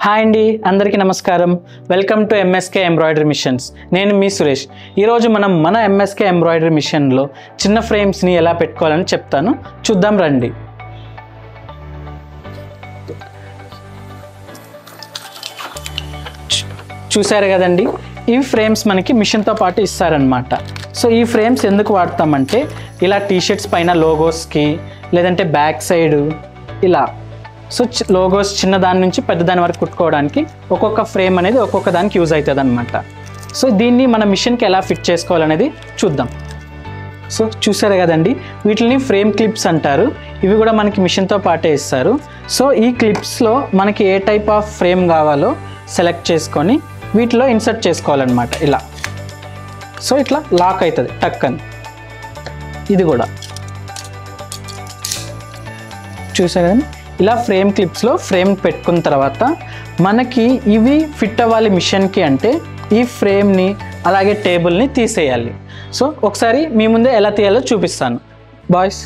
Hi అండి, అందరికీ నమస్కారం. Welcome to MSK embroidery machines. నేను మీ సురేష్. ఈరోజు మనం మన ఎంఎస్కే ఎంబ్రాయిడరీ మిషన్లో చిన్న ఫ్రేమ్స్ని ఎలా పెట్టుకోవాలని చెప్తాను, చూద్దాం రండి. చూసారు కదండి, ఈ ఫ్రేమ్స్ మనకి మిషన్తో పాటు ఇస్తారనమాట. సో ఈ ఫ్రేమ్స్ ఎందుకు వాడతామంటే, ఇలా టీషర్ట్స్ పైన లోగోస్కి, లేదంటే బ్యాక్ సైడ్ ఇలా సో లోగోస్ చిన్న దాని నుంచి పెద్ద దాని వరకు కుట్టుకోవడానికి ఒక్కొక్క ఫ్రేమ్ అనేది ఒక్కొక్క దానికి యూజ్ అవుతుంది అనమాట. సో దీన్ని మన మిషన్కి ఎలా ఫిట్ చేసుకోవాలనేది చూద్దాం. సో చూసారు కదండి, వీటిని ఫ్రేమ్ క్లిప్స్ అంటారు. ఇవి కూడా మనకి మిషన్తో పాటే ఇస్తారు. సో ఈ క్లిప్స్లో మనకి ఏ టైప్ ఆఫ్ ఫ్రేమ్ కావాలో సెలెక్ట్ చేసుకొని వీటిలో ఇన్సర్ట్ చేసుకోవాలన్నమాట. ఇలా సో ఇట్లా లాక్ అవుతుంది టక్ అని. ఇది కూడా చూసారు కదండి, ఇలా ఫ్రేమ్ క్లిప్స్లో ఫ్రేమ్ పెట్టుకున్న తర్వాత మనకి ఇవి ఫిట్ అవ్వాలి మిషన్కి అంటే ఈ ఫ్రేమ్ని అలాగే టేబుల్ని తీసేయాలి. సో ఒకసారి మీ ముందే ఎలా తీయాలో చూపిస్తాను బాయ్స్.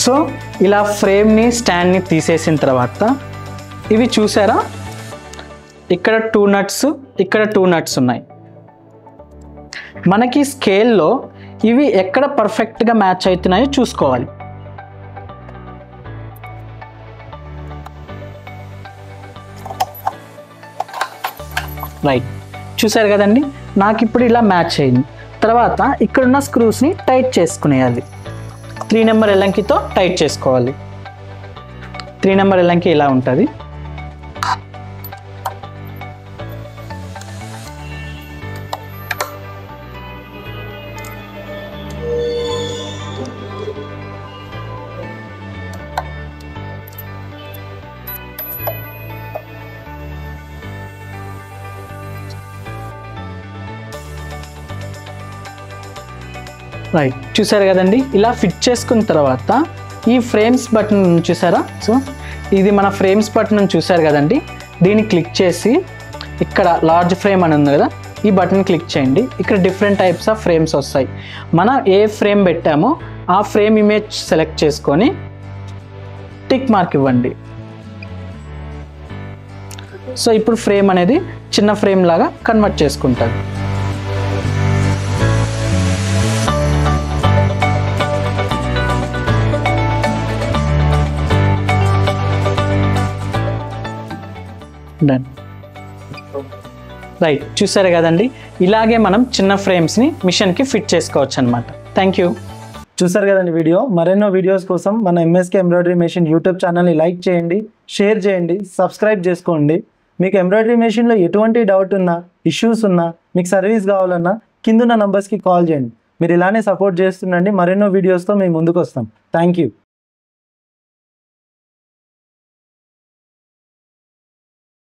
సో ఇలా ఫ్రేమ్ని స్టాండ్ని తీసేసిన తర్వాత ఇవి చూసారా, ఇక్కడ 2 నట్స్, ఇక్కడ 2 నట్స్ ఉన్నాయి. మనకి స్కేల్లో ఇవి ఎక్కడ పర్ఫెక్ట్గా మ్యాచ్ అవుతున్నాయో చూసుకోవాలి. రైట్, చూసారు కదండి, నాకు ఇప్పుడు ఇలా మ్యాచ్ అయింది. తర్వాత ఇక్కడున్న స్క్రూస్ని టైట్ చేసుకునేయాలి. 3 నెంబర్ ఎల్లంకితో టైట్ చేసుకోవాలి. 3 నెంబర్ ఎల్లంకి ఇలా ఉంటుంది. రైట్, చూసారు కదండి, ఇలా ఫిట్ చేసుకున్న తర్వాత ఈ ఫ్రేమ్స్ బటన్ చూసారా. సో ఇది మన ఫ్రేమ్స్ బటన్ చూసారు కదండి, దీన్ని క్లిక్ చేసి ఇక్కడ లార్జ్ ఫ్రేమ్ అని ఉంది కదా, ఈ బటన్ క్లిక్ చేయండి. ఇక్కడ డిఫరెంట్ టైప్స్ ఆఫ్ ఫ్రేమ్స్ వస్తాయి. మనం ఏ ఫ్రేమ్ పెట్టామో ఆ ఫ్రేమ్ ఇమేజ్ సెలెక్ట్ చేసుకొని టిక్ మార్క్ ఇవ్వండి. సో ఇప్పుడు ఫ్రేమ్ అనేది చిన్న ఫ్రేమ్ లాగా కన్వర్ట్ చేసుకుంటుంది. డన్. రైట్, చూసారు కదండి, ఇలాగే మనం చిన్న ఫ్రేమ్స్ని మిషన్కి ఫిట్ చేసుకోవచ్చు అనమాట. Thank you. చూసారు కదండి వీడియో. మరెన్నో వీడియోస్ కోసం మన ఎంఎస్కే ఎంబ్రాయిడరీ మెషిన్ యూట్యూబ్ ఛానల్ని లైక్ చేయండి, షేర్ చేయండి, సబ్స్క్రైబ్ చేసుకోండి. మీకు ఎంబ్రాయిడరీ మెషిన్లో ఎటువంటి డౌట్ ఉన్నా, ఇష్యూస్ ఉన్నా, మీకు సర్వీస్ కావాలన్నా కిందున్న నంబర్స్కి కాల్ చేయండి. మీరు ఇలానే సపోర్ట్ చేస్తుండండి. మరెన్నో వీడియోస్తో మేము ముందుకు వస్తాం. Thank you.